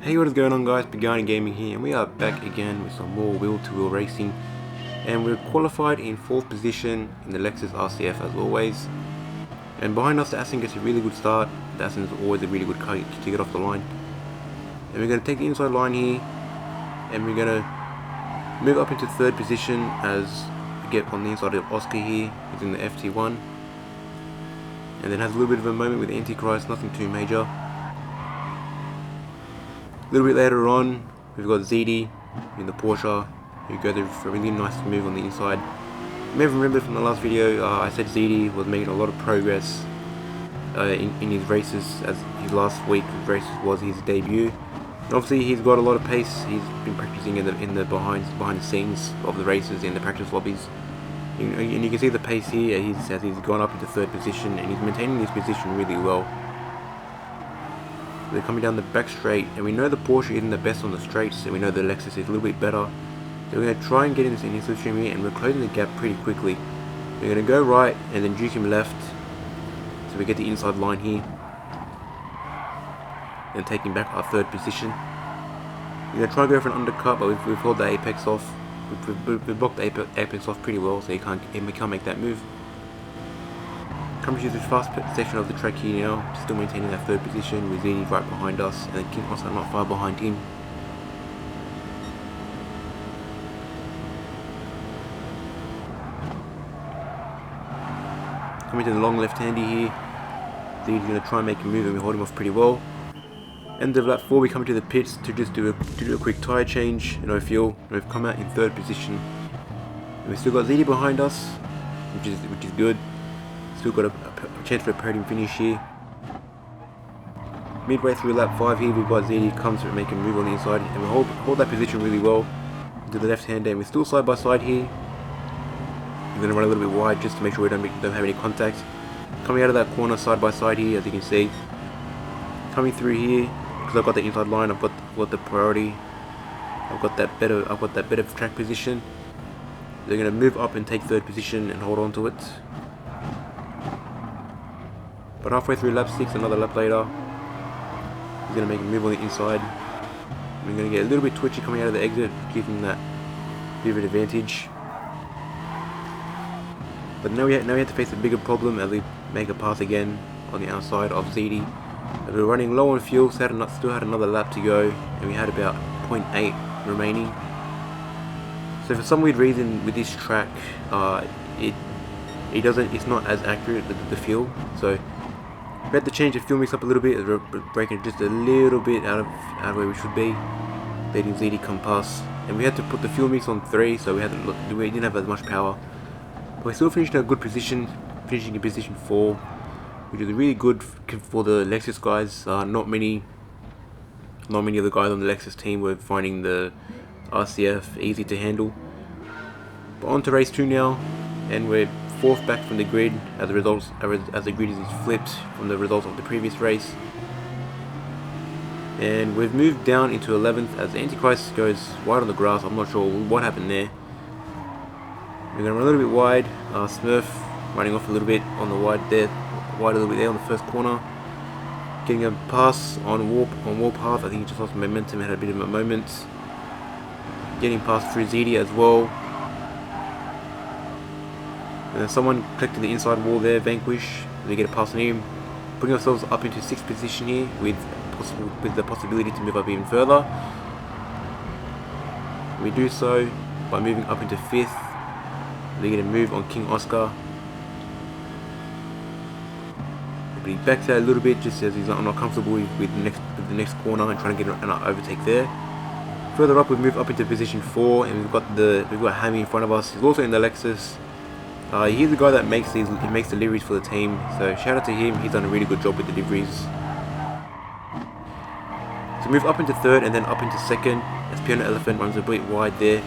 Hey, what is going on, guys? Beginning Gaming here, and we are back again with some more wheel-to-wheel racing, and we're qualified in 4th position in the Lexus RCF as always. And behind us, the Aston gets a really good start. The Aston is always a really good car to get off the line. And we're going to take the inside line here, and we're going to move up into 3rd position as we get on the inside of Oscar here. He's in the FT1, and then has a little bit of a moment with Antichrist, nothing too major. A little bit later on, we've got ZD in the Porsche, who goes a really nice move on the inside. You may remember from the last video, I said ZD was making a lot of progress in his races, as his last week of races was his debut. And obviously, he's got a lot of pace. He's been practicing in the behind the scenes of the races in the practice lobbies, and you can see the pace here. As he's gone up into 3rd position, and he's maintaining his position really well. They're coming down the back straight, and we know the Porsche isn't the best on the straights, and we know the Lexus is a little bit better. So we're going to try and get in this slipstream here, and we're closing the gap pretty quickly. We're going to go right and then juke him left, so we get the inside line here, and take him back our 3rd position. We're going to try and go for an undercut, but we've held the apex off. We've blocked the apex off pretty well, so he can't make that move. Coming to this fast section of the track here now, still maintaining that 3rd position with ZD right behind us, and then King Oscar not far behind him. Coming to the long left-hander here, ZD's going to try and make a move, and we hold him off pretty well. End of lap 4, we come to the pits to just do a quick tyre change, no fuel, and we've come out in 3rd position. And we've still got ZD behind us, which is good. Still got a chance for a podium finish here. Midway through lap 5 here, we've got ZD comes to make a move on the inside, and we hold that position really well to the left hand, and we're still side by side here. We're going to run a little bit wide just to make sure we don't have any contact. Coming out of that corner side by side here, as you can see. Coming through here, because I've got the inside line, I've got the priority. I've got that better track position. They're going to move up and take 3rd position and hold on to it. But halfway through lap 6, another lap later, he's going to make a move on the inside. We're going to get a little bit twitchy coming out of the exit, giving that bit of an advantage. But now we have to face a bigger problem as we make a pass again on the outside of ZD. As we're running low on fuel, still had another lap to go, and we had about 0.8 remaining. So for some weird reason with this track, it's not as accurate with the fuel. So we had to change the fuel mix up a little bit, as we're breaking just a little bit out of where we should be, letting ZD come past. And we had to put the fuel mix on 3, so we didn't have as much power. But we still finished in a good position, finishing in position 4, which is really good for the Lexus guys. Not many of the guys on the Lexus team were finding the RCF easy to handle. But on to race 2 now, and we're 4th back from the grid as the grid is flipped from the results of the previous race. And we've moved down into 11th as Antichrist goes wide on the grass. I'm not sure what happened there. We're going to run a little bit wide. Smurf running off a little bit on the wide a little bit there on the 1st corner. Getting a pass on warpath. I think he just lost momentum, had a bit of a moment. Getting past through ZD as well. And someone collected the inside wall there, Vanquish. We get a pass on him, putting ourselves up into 6th position here with the possibility to move up even further. We do so by moving up into 5th. We get a move on King Oscar. But he backs out a little bit just as he's not comfortable with the next corner and trying to get an overtake there. Further up, we move up into position 4, and we've got Hammy in front of us. He's also in the Lexus. He's the guy that makes the liveries for the team, so shout out to him. He's done a really good job with the liveries. So move up into 3rd and then up into 2nd as Piano Elephant runs a bit wide there,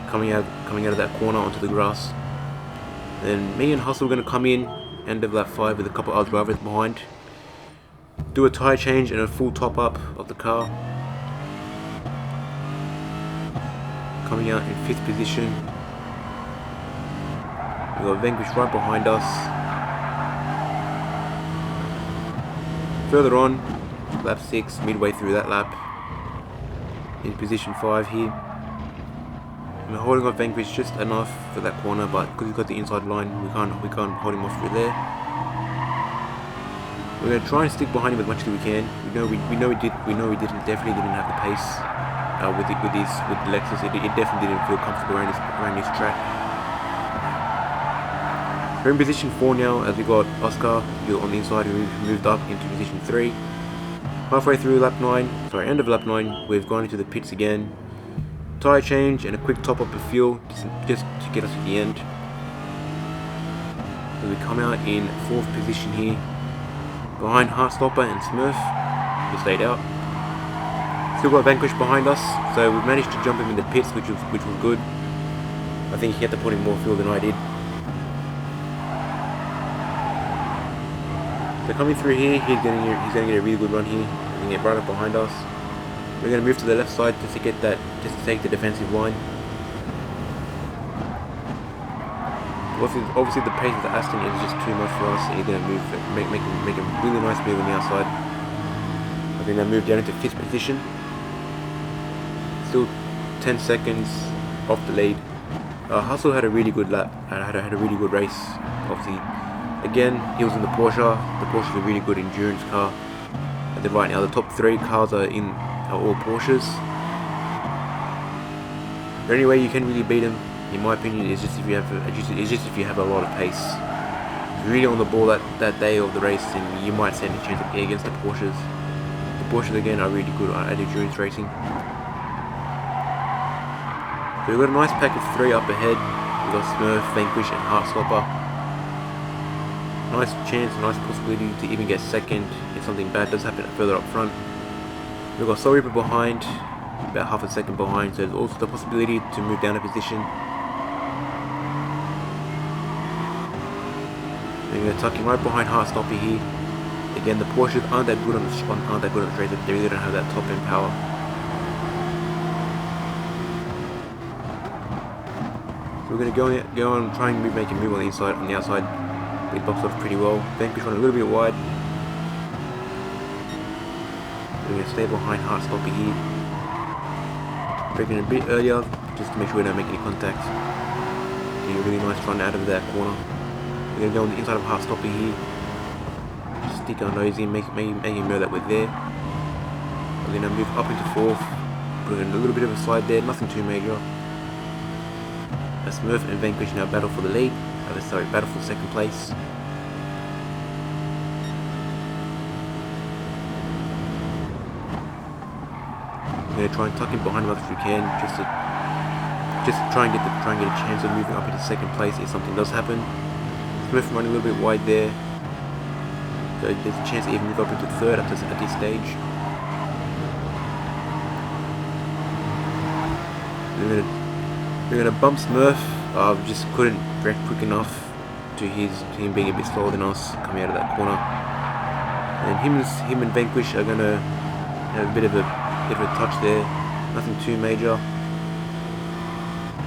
coming out of that corner onto the grass. Then me and Hustle are going to come in end of lap 5 with a couple other drivers behind, do a tyre change and a full top up of the car. Coming out in 5th position. We've got Vanquish right behind us. Further on, lap 6, midway through that lap, in position 5 here. We're holding off Vanquish just enough for that corner, but because we've got the inside line, we can't hold him off through there. We're gonna try and stick behind him as much as we can. We know we definitely didn't have the pace with Lexus. It definitely didn't feel comfortable around this track. We're in position 4 now, as we got Oscar on the inside, who moved up into position 3. Halfway through end of lap 9, we've gone into the pits again. Tyre change and a quick top up of fuel just to get us to the end. So we come out in 4th position here, behind Heartstopper and Smurf, who stayed out. Still got Vanquish behind us, so we managed to jump him in the pits, which was good. I think he had to put in more fuel than I did. So coming through here, he's going to get a really good run here. He's going to get right up behind us. We're going to move to the left side just to take the defensive line. Obviously the pace of the Aston is just too much for us, and he's going to make a really nice move on the outside. I think they moved down into 5th position. Still 10 seconds off the lead. Hustle had a really good lap, had a really good race. Obviously, again, he was in the Porsche. The Porsche is a really good endurance car. And then right now, the top 3 cars are all Porsches. The only way you can really beat him, in my opinion, is just if you have a lot of pace. If you're really on the ball that day of the race, then you might stand a chance against the Porsches. The Porsches again are really good at endurance racing. So we've got a nice pack of 3 up ahead. We've got Smurf, Vanquish and Heartstopper. Nice chance, nice possibility to even get second if something bad does happen further up front. We've got Soul Reaper behind, about half a second behind, so there's also the possibility to move down a position. We're going to tuck him right behind Heartstopper here. Again, the Porsches aren't that good on the straight, they really don't have that top end power. So we're going to go on try and make a move on the outside. It boxed off pretty well. Vanquish run a little bit wide. We're going to stay behind Heartstopper here. Braking a bit earlier just to make sure we don't make any contact. Getting a really nice run out of that corner. We're going to go on the inside of Heartstopper here. Just stick our nose in, make him know that we're there. We're going to move up into 4th. Put in a little bit of a slide there, nothing too major. Smurf and Vanquish now battle for the lead. Battle for 2nd place. I'm going to try and tuck him behind him as we can, just to try and get a chance of moving up into 2nd place if something does happen. Smurf running a little bit wide there, so there's a chance to even move up into 3rd at this stage. We're going to bump Smurf. Just couldn't brake quick enough to him being a bit slower than us coming out of that corner. And him and Vanquish are going to have a bit of a touch there. Nothing too major.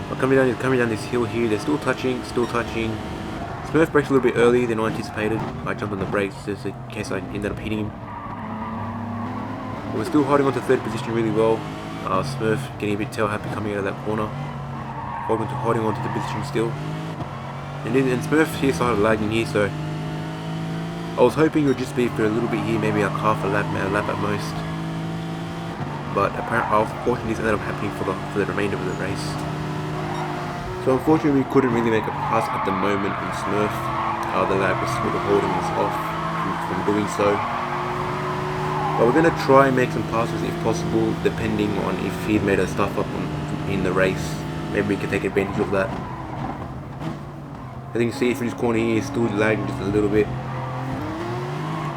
But coming down this hill here, they're still touching. Smurf brakes a little bit early than I anticipated. I jumped on the brakes just in case I ended up hitting him. But we're still holding on to 3rd position really well. Smurf getting a bit tail happy coming out of that corner. Holding on to the position still. And Smurf here started lagging here, so I was hoping it would just be for a little bit here, maybe like half a lap at most. But unfortunately this ended up happening for the remainder of the race. So unfortunately we couldn't really make a pass at the moment in Smurf. The lag was sort of holding us off from doing so. But we're going to try and make some passes if possible, depending on if he made a stuff up in the race. Maybe we can take advantage of that. As you can see through this corner here, it's still lagging just a little bit.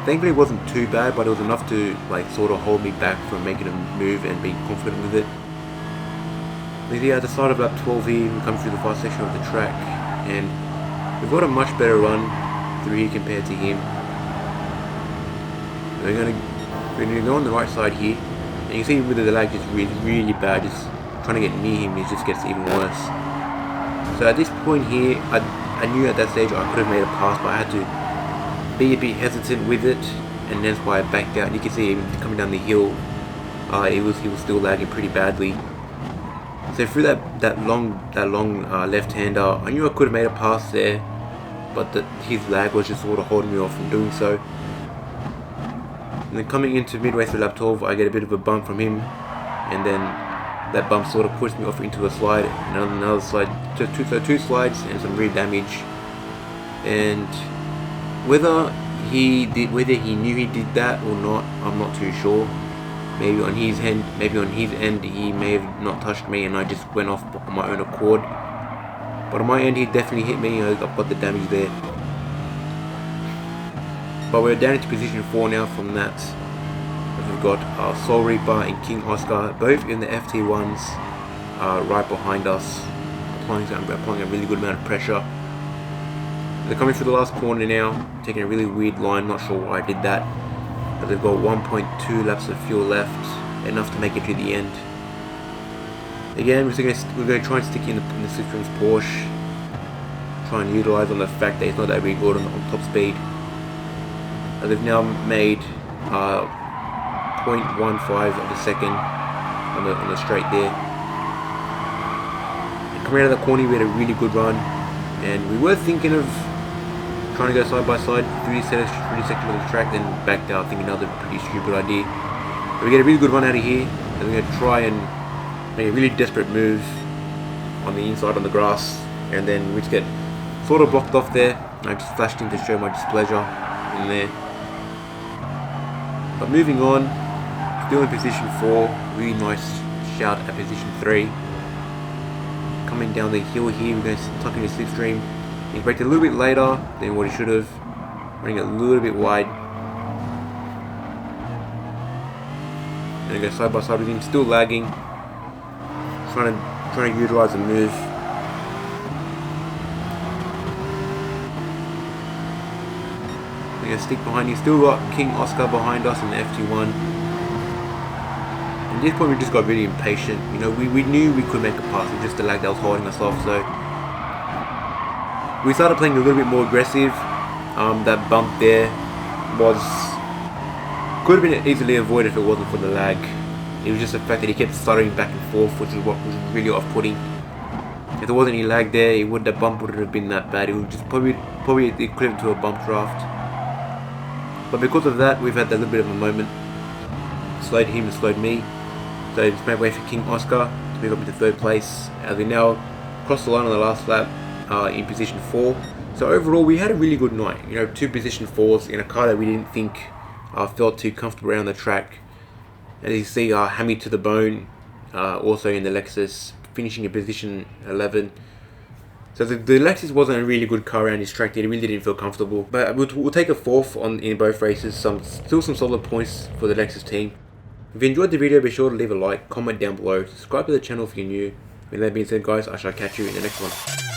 Thankfully it wasn't too bad, but it was enough to sort of hold me back from making a move and being confident with it. But yeah, at the start of lap 12 here, we come through the fast section of the track, and we've got a much better run through here compared to him. We're going to go on the right side here, and you can see with the lag just really bad. Just trying to get near him, it just gets even worse. So at this point here, I knew at that stage I could have made a pass, but I had to be a bit hesitant with it, and that's why I backed out. And you can see even coming down the hill, he was still lagging pretty badly. So through that long left-hander, I knew I could have made a pass there, but his lag was just sort of holding me off from doing so. And then coming into midway through lap 12, I get a bit of a bump from him, and then that bump sort of pushed me off into a slide, another slide, so two slides and some rear damage. And whether he knew he did that or not, I'm not too sure. Maybe on his end, he may have not touched me, and I just went off on my own accord. But on my end, he definitely hit me. I've got the damage there. But we're down into position 4 now from that. We've got Soul Reaper and King Oscar, both in the FT1s, right behind us, applying a really good amount of pressure. They're coming through the last corner now, taking a really weird line, not sure why I did that. But they've got 1.2 laps of fuel left, enough to make it to the end. Again, we're going to try and stick in the Slipstream's Porsche, try and utilise on the fact that it's not that really good on top speed. They've now made 0.15 of a second on the straight there. And coming out of the corner, we had a really good run, and we were thinking of trying to go side by side through this section of the track, then backed out thinking another pretty stupid idea. But we get a really good run out of here, and we're going to try and make a really desperate move on the inside on the grass, and then we just get sort of blocked off there. I just flashed in to show my displeasure in there. But moving on, still in position 4, really nice shout at position 3. Coming down the hill here, we're going to tuck in the Slipstream. He braked a little bit later than what he should have, running a little bit wide. And I go side by side with him, still lagging, trying to utilise the move. We're going to stick behind him. Still got King Oscar behind us in the FT1. At this point we just got really impatient. You know, we knew we could make a pass, it was just the lag that was holding us off. So we started playing a little bit more aggressive. That bump there could have been easily avoided if it wasn't for the lag. It was just the fact that he kept stuttering back and forth, which is what was really off-putting. If there wasn't any lag there, that bump wouldn't have been that bad. It was just probably equivalent to a bump draft. But because of that, we've had a little bit of a moment. Slowed him and slowed me. So it's made way for King Oscar to move up into 3rd place, as we now cross the line on the last lap in position 4. So overall, we had a really good night. You know, 2 position 4s in a car that we didn't think felt too comfortable around the track. As you see, hammy to the bone, also in the Lexus, finishing in position 11. So the Lexus wasn't a really good car around this track. It really didn't feel comfortable. But we'll take a 4th in both races. Still some solid points for the Lexus team. If you enjoyed the video, be sure to leave a like, comment down below, subscribe to the channel if you're new. With that being said, guys, I shall catch you in the next one.